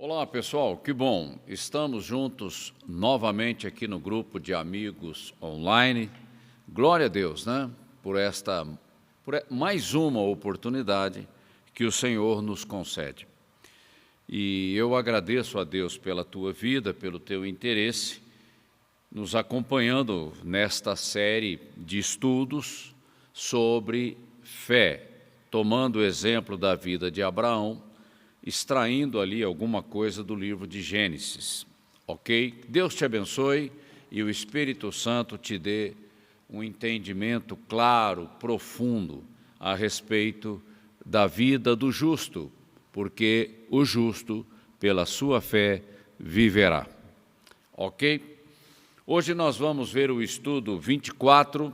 Olá pessoal, que bom, estamos juntos novamente aqui no grupo de amigos online. Glória a Deus, né? Por mais uma oportunidade que o Senhor nos concede. E eu agradeço a Deus pela tua vida, pelo teu interesse, nos acompanhando nesta série de estudos sobre fé, tomando o exemplo da vida de Abraão, extraindo ali alguma coisa do livro de Gênesis, ok? Deus te abençoe e o Espírito Santo te dê um entendimento claro, profundo, a respeito da vida do justo, porque o justo, pela sua fé, viverá, ok? Hoje nós vamos ver o estudo 24,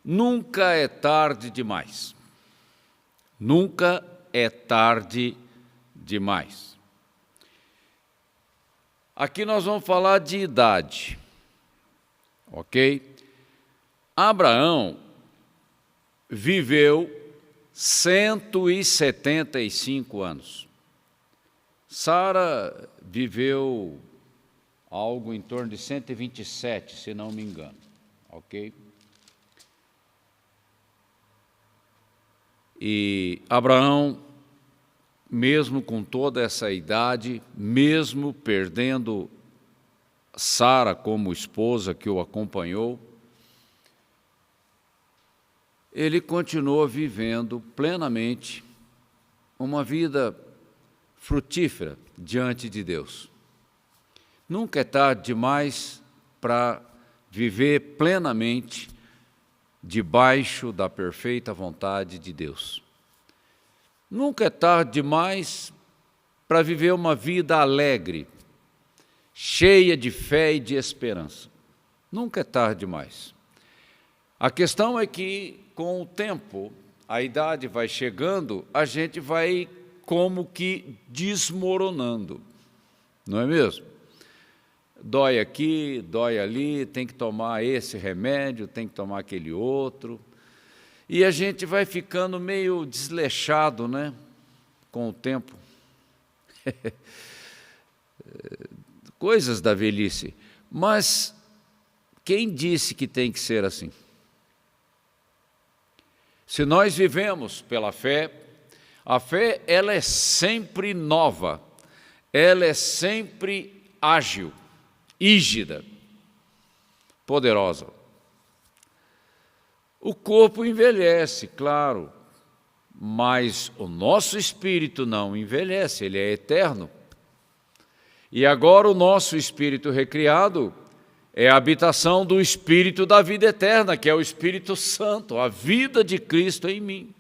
Nunca é tarde demais. Nunca é tarde demais. Aqui nós vamos falar de idade, ok? Abraão viveu 175 anos. Sara viveu algo em torno de 127, se não me engano, ok? E Abraão, mesmo com toda essa idade, mesmo perdendo Sara como esposa que o acompanhou, ele continuou vivendo plenamente uma vida frutífera diante de Deus. Nunca é tarde demais para viver plenamente debaixo da perfeita vontade de Deus. Nunca é tarde demais para viver uma vida alegre, cheia de fé e de esperança. Nunca é tarde demais. A questão é que, com o tempo, a idade vai chegando, a gente vai como que desmoronando, não é mesmo? Dói aqui, dói ali, tem que tomar esse remédio, tem que tomar aquele outro. E a gente vai ficando meio desleixado, né, com o tempo. Coisas da velhice. Mas quem disse que tem que ser assim? Se nós vivemos pela fé, a fé ela é sempre nova, ela é sempre ágil, rígida, poderosa. O corpo envelhece, claro, mas o nosso espírito não envelhece, ele é eterno. E agora o nosso espírito recriado é a habitação do Espírito da vida eterna, que é o Espírito Santo, a vida de Cristo em mim.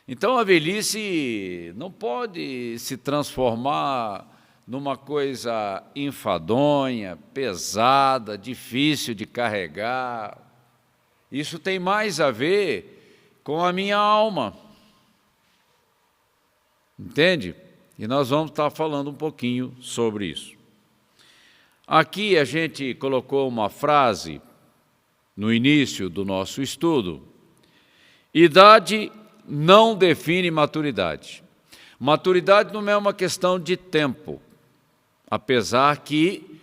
Então a velhice não pode se transformar numa coisa enfadonha, pesada, difícil de carregar. Isso tem mais a ver com a minha alma, entende? E nós vamos estar falando um pouquinho sobre isso. Aqui a gente colocou uma frase no início do nosso estudo. Idade não define maturidade. Maturidade não é uma questão de tempo, apesar que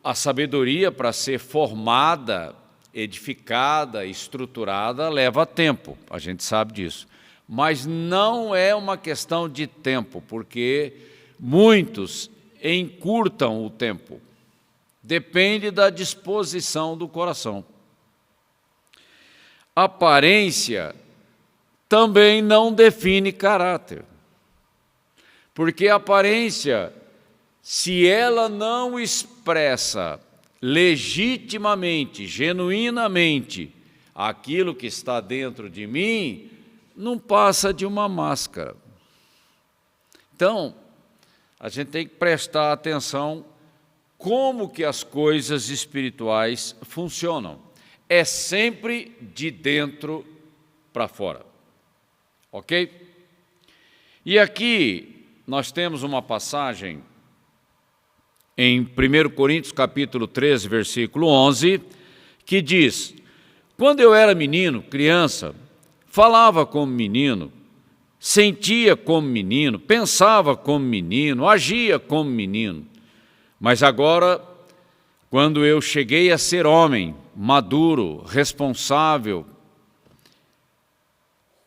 a sabedoria para ser formada, edificada, estruturada, leva tempo, a gente sabe disso. Mas não é uma questão de tempo, porque muitos encurtam o tempo. Depende da disposição do coração. Aparência também não define caráter, porque a aparência, se ela não expressa legitimamente, genuinamente, aquilo que está dentro de mim, não passa de uma máscara. Então, a gente tem que prestar atenção como que as coisas espirituais funcionam. É sempre de dentro para fora, ok? E aqui nós temos uma passagem em 1 Coríntios capítulo 13, versículo 11, que diz: quando eu era menino, criança, falava como menino, sentia como menino, pensava como menino, agia como menino. Mas agora, quando eu cheguei a ser homem, maduro, responsável,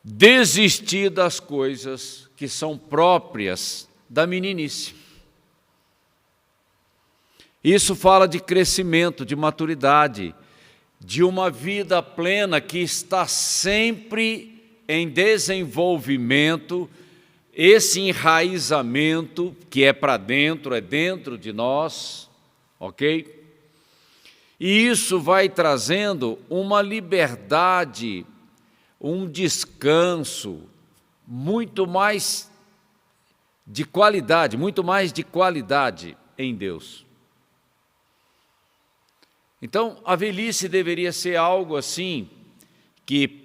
desisti das coisas que são próprias da meninice. Isso fala de crescimento, de maturidade, de uma vida plena que está sempre em desenvolvimento, esse enraizamento que é para dentro, é dentro de nós, ok? E isso vai trazendo uma liberdade, um descanso muito mais de qualidade em Deus. Então, a velhice deveria ser algo assim, que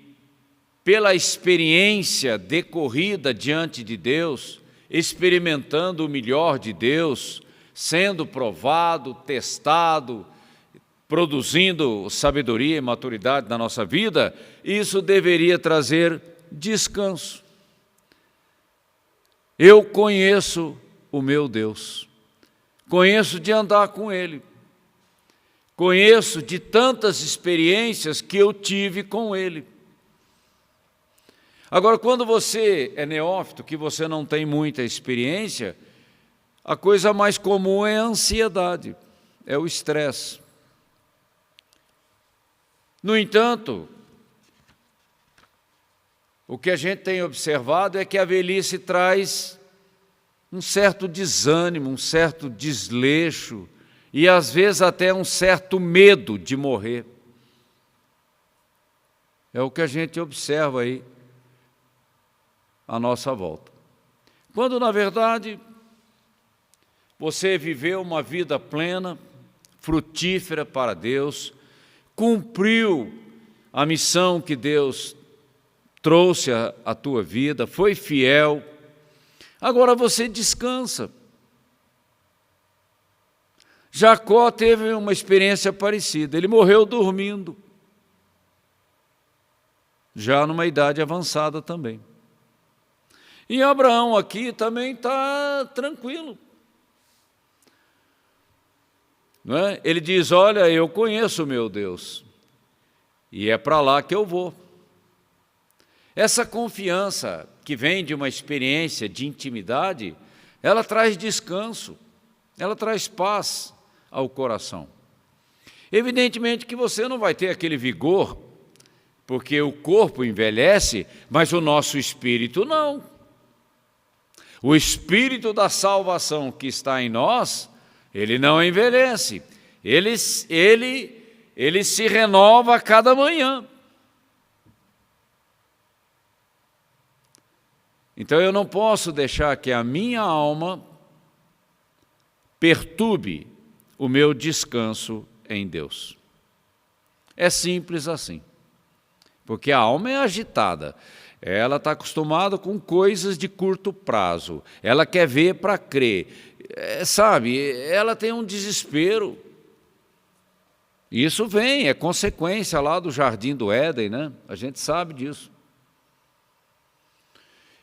pela experiência decorrida diante de Deus, experimentando o melhor de Deus, sendo provado, testado, produzindo sabedoria e maturidade na nossa vida, isso deveria trazer descanso. Eu conheço o meu Deus, conheço de andar com Ele, conheço de tantas experiências que eu tive com Ele. Agora, quando você é neófito, que você não tem muita experiência, a coisa mais comum é a ansiedade, é o estresse. No entanto, o que a gente tem observado é que a velhice traz um certo desânimo, um certo desleixo e às vezes até um certo medo de morrer. É o que a gente observa aí à nossa volta. Quando, na verdade, você viveu uma vida plena, frutífera para Deus, cumpriu a missão que Deus trouxe à tua vida, foi fiel, agora você descansa. Jacó teve uma experiência parecida, ele morreu dormindo, já numa idade avançada também. E Abraão aqui também está tranquilo. Não é? Ele diz, olha, eu conheço o meu Deus, e é para lá que eu vou. Essa confiança que vem de uma experiência de intimidade, ela traz descanso, ela traz paz ao coração. Evidentemente que você não vai ter aquele vigor, porque o corpo envelhece, mas o nosso espírito não. O espírito da salvação que está em nós, ele não envelhece, ele se renova a cada manhã. Então eu não posso deixar que a minha alma perturbe o meu descanso em Deus. É simples assim, porque a alma é agitada. Ela está acostumada com coisas de curto prazo, ela quer ver para crer, sabe, ela tem um desespero. Isso vem, é consequência lá do Jardim do Éden, né? A gente sabe disso.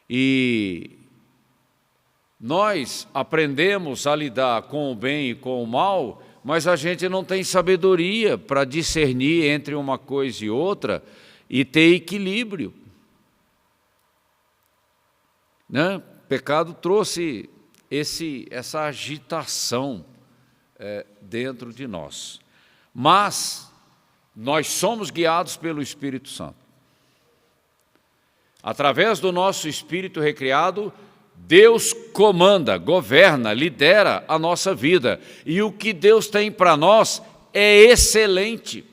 E nós aprendemos a lidar com o bem e com o mal, mas a gente não tem sabedoria para discernir entre uma coisa e outra e ter equilíbrio. Né? O pecado trouxe essa agitação dentro de nós. Mas nós somos guiados pelo Espírito Santo. Através do nosso espírito recriado, Deus comanda, governa, lidera a nossa vida. E o que Deus tem para nós é excelente.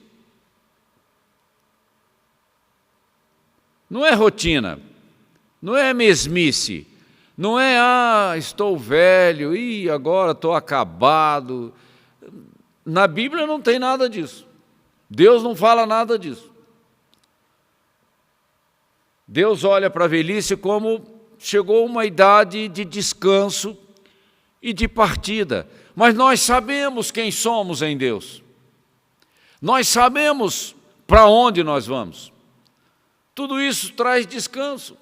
Não é rotina. Não é mesmice, não é, estou velho, e agora estou acabado. Na Bíblia não tem nada disso. Deus não fala nada disso. Deus olha para a velhice como chegou uma idade de descanso e de partida. Mas nós sabemos quem somos em Deus. Nós sabemos para onde nós vamos. Tudo isso traz descanso.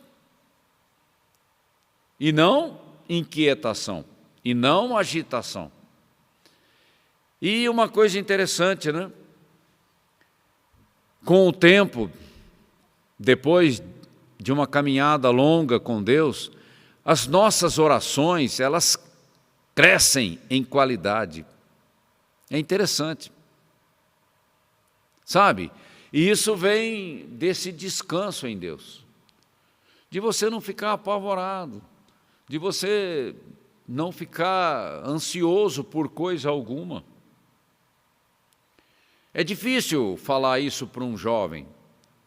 e não inquietação, e não agitação. E uma coisa interessante, né? Com o tempo, depois de uma caminhada longa com Deus, as nossas orações, elas crescem em qualidade. É interessante. Sabe? E isso vem desse descanso em Deus. De você não ficar apavorado, de você não ficar ansioso por coisa alguma. É difícil falar isso para um jovem.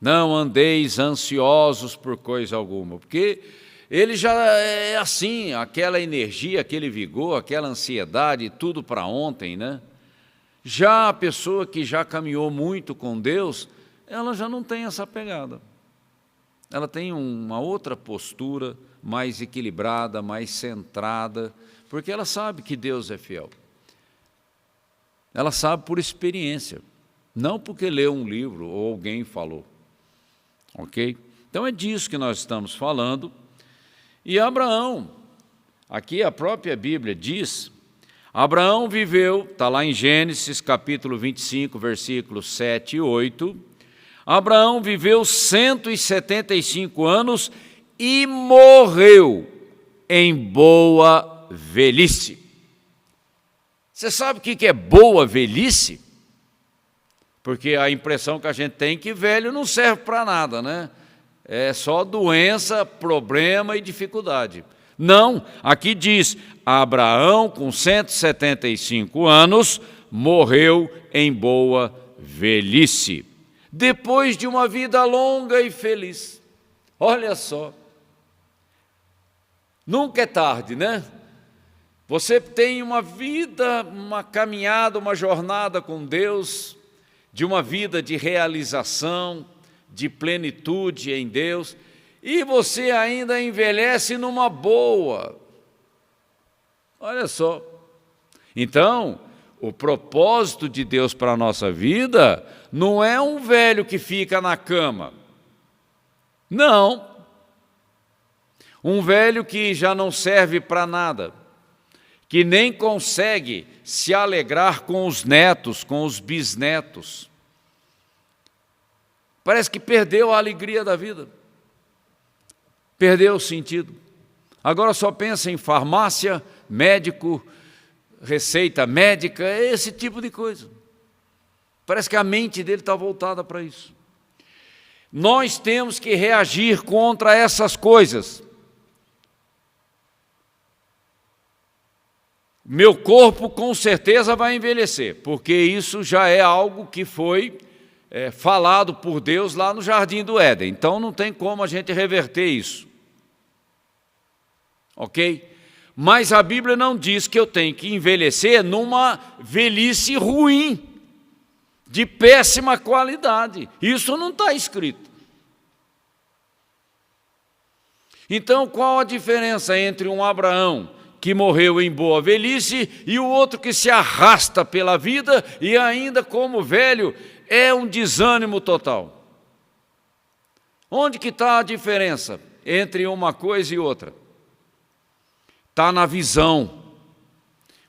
Não andeis ansiosos por coisa alguma, porque ele já é assim, aquela energia, aquele vigor, aquela ansiedade, tudo para ontem, né? Já a pessoa que já caminhou muito com Deus, ela já não tem essa pegada. Ela tem uma outra postura, mais equilibrada, mais centrada, porque ela sabe que Deus é fiel. Ela sabe por experiência, não porque leu um livro ou alguém falou. Ok? Então é disso que nós estamos falando. E Abraão, aqui a própria Bíblia diz, Abraão viveu, está lá em Gênesis capítulo 25, versículos 7 e 8, Abraão viveu 175 anos e morreu em boa velhice. Você sabe o que é boa velhice? Porque a impressão que a gente tem é que velho não serve para nada, né? É só doença, problema e dificuldade. Não, aqui diz, Abraão, com 175 anos, morreu em boa velhice, depois de uma vida longa e feliz. Olha só, nunca é tarde, né? Você tem uma vida, uma caminhada, uma jornada com Deus, de uma vida de realização, de plenitude em Deus, e você ainda envelhece numa boa. Olha só. Então, o propósito de Deus para a nossa vida não é um velho que fica na cama. Não. Um velho que já não serve para nada, que nem consegue se alegrar com os netos, com os bisnetos. Parece que perdeu a alegria da vida, perdeu o sentido. Agora só pensa em farmácia, médico, receita médica, esse tipo de coisa. Parece que a mente dele está voltada para isso. Nós temos que reagir contra essas coisas. Meu corpo com certeza vai envelhecer, porque isso já é algo que foi falado por Deus lá no Jardim do Éden. Então não tem como a gente reverter isso. Ok? Mas a Bíblia não diz que eu tenho que envelhecer numa velhice ruim, de péssima qualidade. Isso não está escrito. Então qual a diferença entre um Abraão que morreu em boa velhice e o outro que se arrasta pela vida e ainda como velho é um desânimo total? Onde que está a diferença entre uma coisa e outra? Está na visão.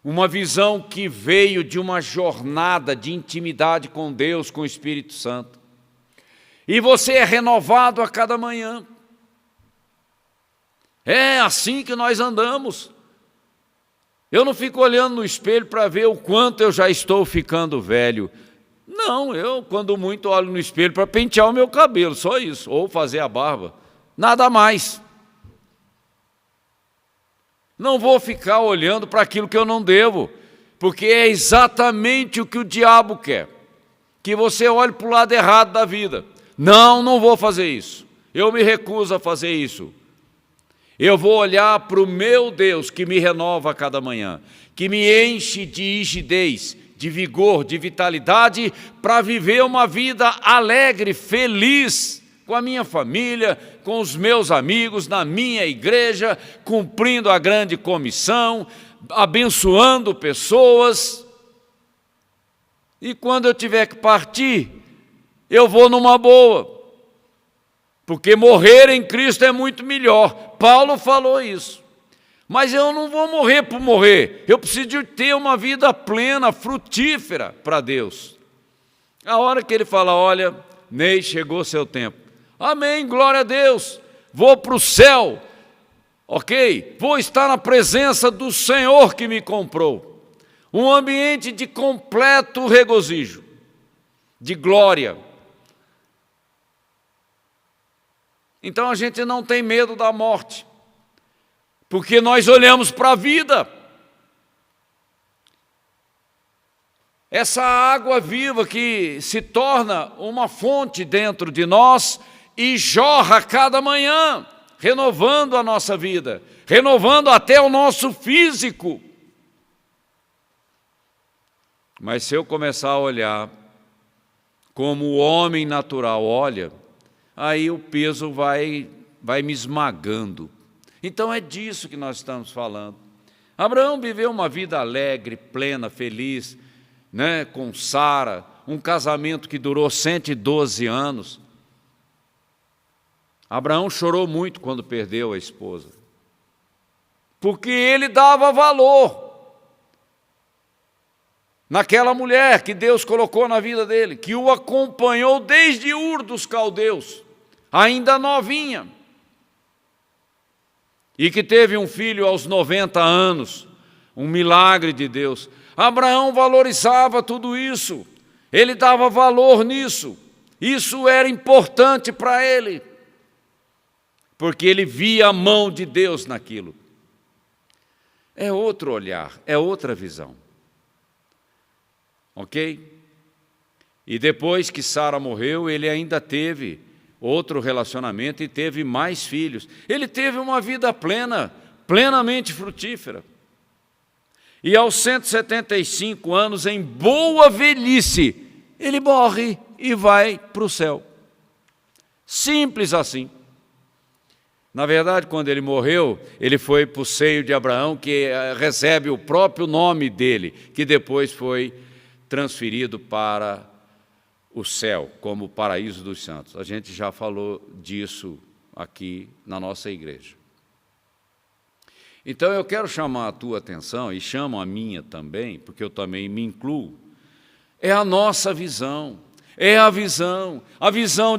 Uma visão que veio de uma jornada de intimidade com Deus, com o Espírito Santo. E você é renovado a cada manhã. É assim que nós andamos. Eu não fico olhando no espelho para ver o quanto eu já estou ficando velho. Não, eu, quando muito, olho no espelho para pentear o meu cabelo, só isso, ou fazer a barba. Nada mais. Não vou ficar olhando para aquilo que eu não devo, porque é exatamente o que o diabo quer, que você olhe para o lado errado da vida. Não, não vou fazer isso. Eu me recuso a fazer isso. Eu vou olhar para o meu Deus que me renova a cada manhã, que me enche de rigidez, de vigor, de vitalidade, para viver uma vida alegre, feliz, com a minha família, com os meus amigos, na minha igreja, cumprindo a grande comissão, abençoando pessoas. E quando eu tiver que partir, eu vou numa boa. Porque morrer em Cristo é muito melhor. Paulo falou isso. Mas eu não vou morrer por morrer. Eu preciso de ter uma vida plena, frutífera para Deus. A hora que ele fala, olha, Ney, chegou seu tempo. Amém, glória a Deus. Vou para o céu, ok? Vou estar na presença do Senhor que me comprou. Um ambiente de completo regozijo, de glória. Então a gente não tem medo da morte, porque nós olhamos para a vida. Essa água viva que se torna uma fonte dentro de nós e jorra a cada manhã, renovando a nossa vida, renovando até o nosso físico. Mas se eu começar a olhar como o homem natural olha, aí o peso vai me esmagando. Então é disso que nós estamos falando. Abraão viveu uma vida alegre, plena, feliz, né, com Sara, um casamento que durou 112 anos. Abraão chorou muito quando perdeu a esposa, porque ele dava valor naquela mulher que Deus colocou na vida dele, que o acompanhou desde Ur dos Caldeus, ainda novinha, e que teve um filho aos 90 anos, um milagre de Deus. Abraão valorizava tudo isso, ele dava valor nisso, isso era importante para ele, porque ele via a mão de Deus naquilo. É outro olhar, é outra visão. Ok? E depois que Sara morreu, ele ainda teve outro relacionamento e teve mais filhos. Ele teve uma vida plena, plenamente frutífera. E aos 175 anos, em boa velhice, ele morre e vai para o céu. Simples assim. Na verdade, quando ele morreu, ele foi para o seio de Abraão, que recebe o próprio nome dele, que depois foi transferido para o céu, como o paraíso dos santos. A gente já falou disso aqui na nossa igreja. Então eu quero chamar a tua atenção, e chamo a minha também, porque eu também me incluo, é a nossa visão, é a visão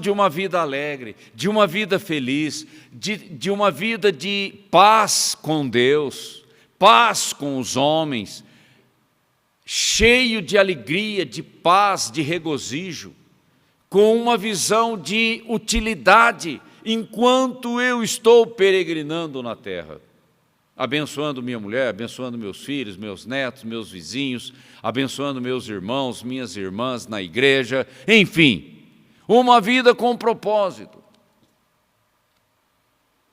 de uma vida alegre, de uma vida feliz, de uma vida de paz com Deus, paz com os homens, cheio de alegria, de paz, de regozijo, com uma visão de utilidade, enquanto eu estou peregrinando na terra, abençoando minha mulher, abençoando meus filhos, meus netos, meus vizinhos, abençoando meus irmãos, minhas irmãs na igreja, enfim, uma vida com propósito.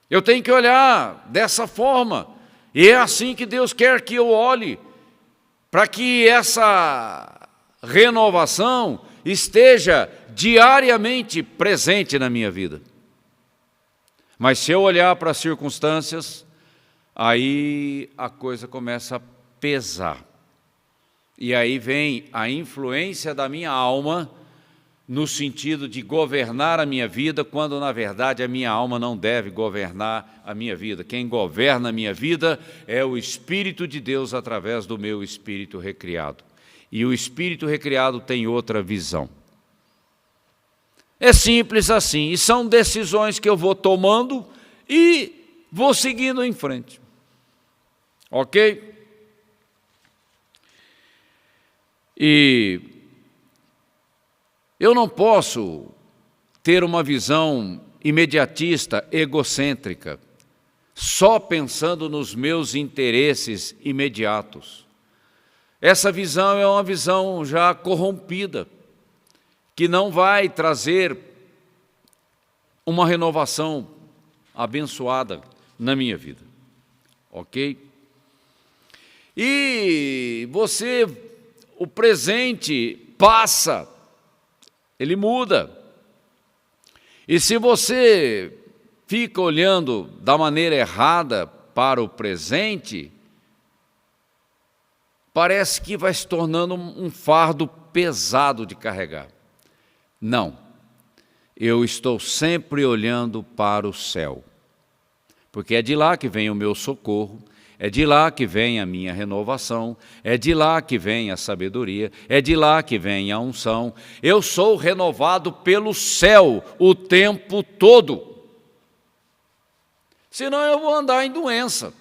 Eu tenho que olhar dessa forma, e é assim que Deus quer que eu olhe, para que essa renovação esteja diariamente presente na minha vida. Mas se eu olhar para as circunstâncias, aí a coisa começa a pesar. E aí vem a influência da minha alma, no sentido de governar a minha vida, quando na verdade a minha alma não deve governar a minha vida. Quem governa a minha vida é o Espírito de Deus através do meu espírito recriado. E o espírito recriado tem outra visão. É simples assim, e são decisões que eu vou tomando e vou seguindo em frente. Ok? E eu não posso ter uma visão imediatista, egocêntrica, só pensando nos meus interesses imediatos. Essa visão é uma visão já corrompida, que não vai trazer uma renovação abençoada na minha vida. Ok? E o presente passa, ele muda. E se você fica olhando da maneira errada para o presente, parece que vai se tornando um fardo pesado de carregar. Não, eu estou sempre olhando para o céu, porque é de lá que vem o meu socorro, É de lá que vem a minha renovação, é de lá que vem a sabedoria, é de lá que vem a unção. Eu sou renovado pelo céu o tempo todo. Senão eu vou andar em doença,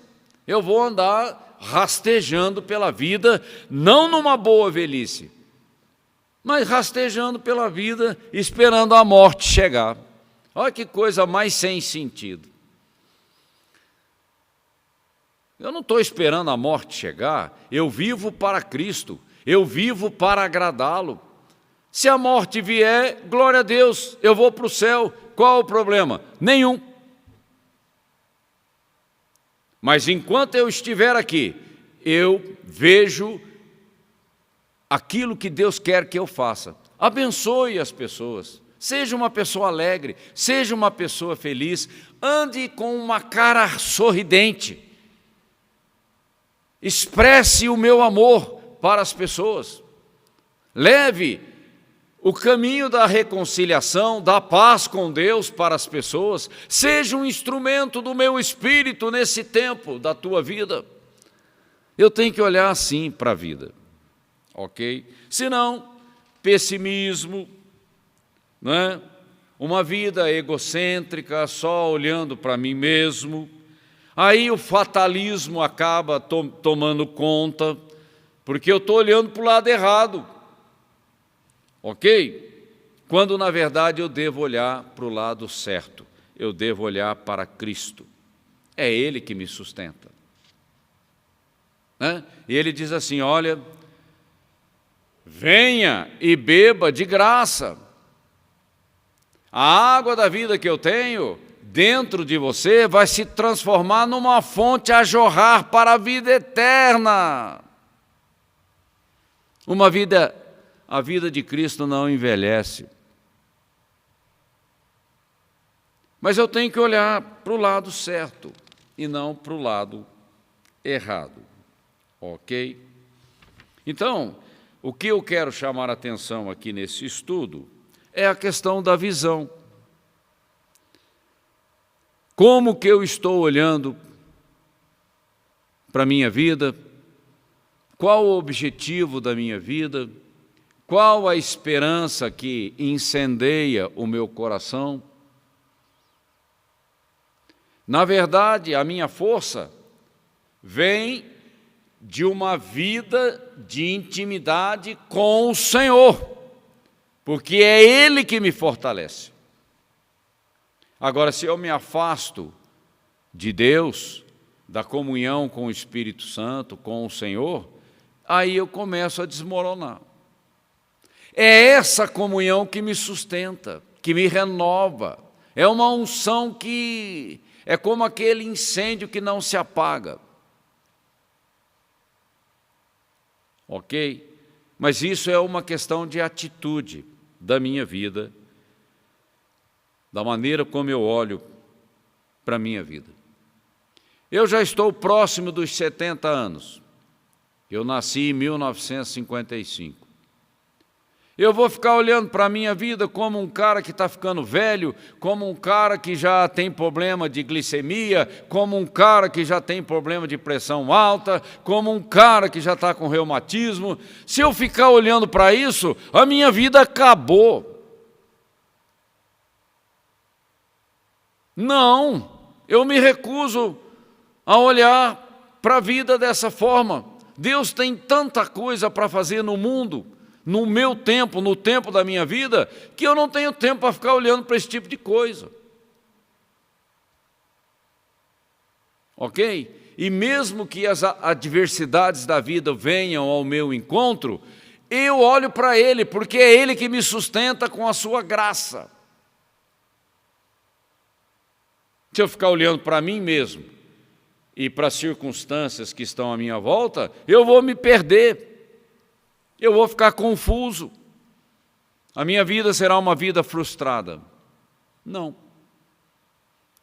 eu vou andar rastejando pela vida, não numa boa velhice, mas rastejando pela vida, esperando a morte chegar. Olha que coisa mais sem sentido. Eu não estou esperando a morte chegar, eu vivo para Cristo, eu vivo para agradá-lo. Se a morte vier, glória a Deus, eu vou para o céu. Qual o problema? Nenhum. Mas enquanto eu estiver aqui, eu vejo aquilo que Deus quer que eu faça. Abençoe as pessoas, seja uma pessoa alegre, seja uma pessoa feliz, ande com uma cara sorridente. Expresse o meu amor para as pessoas. Leve o caminho da reconciliação, da paz com Deus para as pessoas. Seja um instrumento do meu espírito nesse tempo da tua vida. Eu tenho que olhar assim para a vida, ok? Senão, pessimismo, não é? Uma vida egocêntrica, só olhando para mim mesmo. Aí o fatalismo acaba tomando conta, porque eu estou olhando para o lado errado, ok? Quando na verdade eu devo olhar para o lado certo, eu devo olhar para Cristo, é Ele que me sustenta. E Ele diz assim, olha, venha e beba de graça, a água da vida que eu tenho dentro de você vai se transformar numa fonte a jorrar para a vida eterna. A vida de Cristo não envelhece. Mas eu tenho que olhar para o lado certo e não para o lado errado, ok? Então, o que eu quero chamar a atenção aqui nesse estudo é a questão da visão. Como que eu estou olhando para a minha vida? Qual o objetivo da minha vida? Qual a esperança que incendeia o meu coração? Na verdade, a minha força vem de uma vida de intimidade com o Senhor, porque é Ele que me fortalece. Agora, se eu me afasto de Deus, da comunhão com o Espírito Santo, com o Senhor, aí eu começo a desmoronar. É essa comunhão que me sustenta, que me renova. É uma unção que é como aquele incêndio que não se apaga. Ok? Mas isso é uma questão de atitude da minha vida, da maneira como eu olho para a minha vida. Eu já estou próximo dos 70 anos. Eu nasci em 1955. Eu vou ficar olhando para a minha vida como um cara que está ficando velho, como um cara que já tem problema de glicemia, como um cara que já tem problema de pressão alta, como um cara que já está com reumatismo. Se eu ficar olhando para isso, a minha vida acabou. Não, eu me recuso a olhar para a vida dessa forma. Deus tem tanta coisa para fazer no mundo, no meu tempo, no tempo da minha vida, que eu não tenho tempo para ficar olhando para esse tipo de coisa. Ok? E mesmo que as adversidades da vida venham ao meu encontro, eu olho para Ele, porque é Ele que me sustenta com a sua graça. Se eu ficar olhando para mim mesmo e para as circunstâncias que estão à minha volta, eu vou me perder. Eu vou ficar confuso. A minha vida será uma vida frustrada. Não.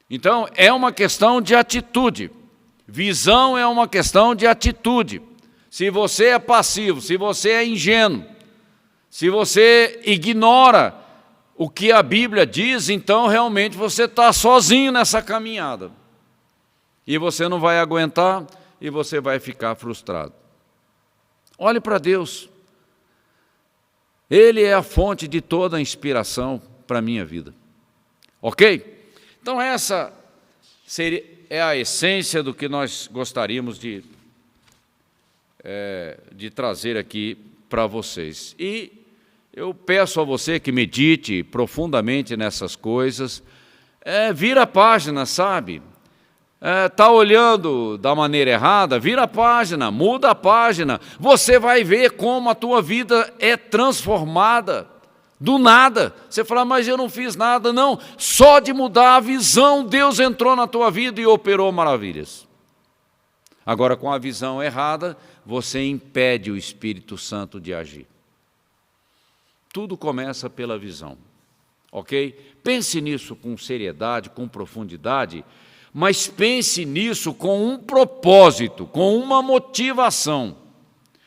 Então, é uma questão de atitude. Visão é uma questão de atitude. Se você é passivo, se você é ingênuo, se você ignora o que a Bíblia diz, então realmente você está sozinho nessa caminhada. E você não vai aguentar, e você vai ficar frustrado. Olhe para Deus. Ele é a fonte de toda a inspiração para a minha vida. Ok? Então essa é a essência do que nós gostaríamos de trazer aqui para vocês. E eu peço a você que medite profundamente nessas coisas, vira a página, sabe? Está olhando da maneira errada, vira a página, muda a página, você vai ver como a tua vida é transformada, do nada. Você fala, mas eu não fiz nada. Não, só de mudar a visão, Deus entrou na tua vida e operou maravilhas. Agora, com a visão errada, você impede o Espírito Santo de agir. Tudo começa pela visão, ok? Pense nisso com seriedade, com profundidade, mas pense nisso com um propósito, com uma motivação: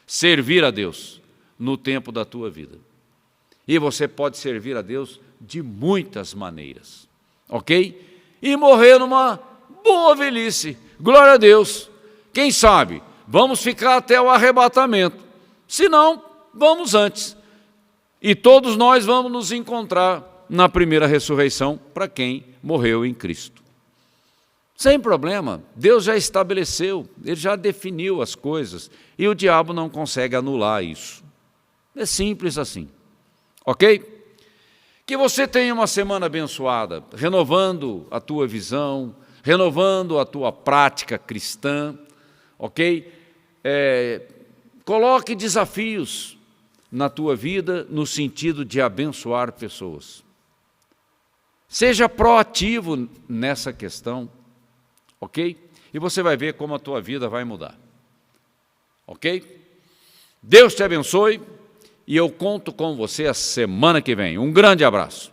servir a Deus no tempo da tua vida. E você pode servir a Deus de muitas maneiras, ok? E morrer numa boa velhice, glória a Deus. Quem sabe, vamos ficar até o arrebatamento, se não, vamos antes. E todos nós vamos nos encontrar na primeira ressurreição para quem morreu em Cristo. Sem problema, Deus já estabeleceu, Ele já definiu as coisas e o diabo não consegue anular isso. É simples assim, ok? Que você tenha uma semana abençoada, renovando a tua visão, renovando a tua prática cristã, ok? Coloque desafios na tua vida no sentido de abençoar pessoas. Seja proativo nessa questão, ok? E você vai ver como a tua vida vai mudar, ok? Deus te abençoe e eu conto com você a semana que vem. Um grande abraço.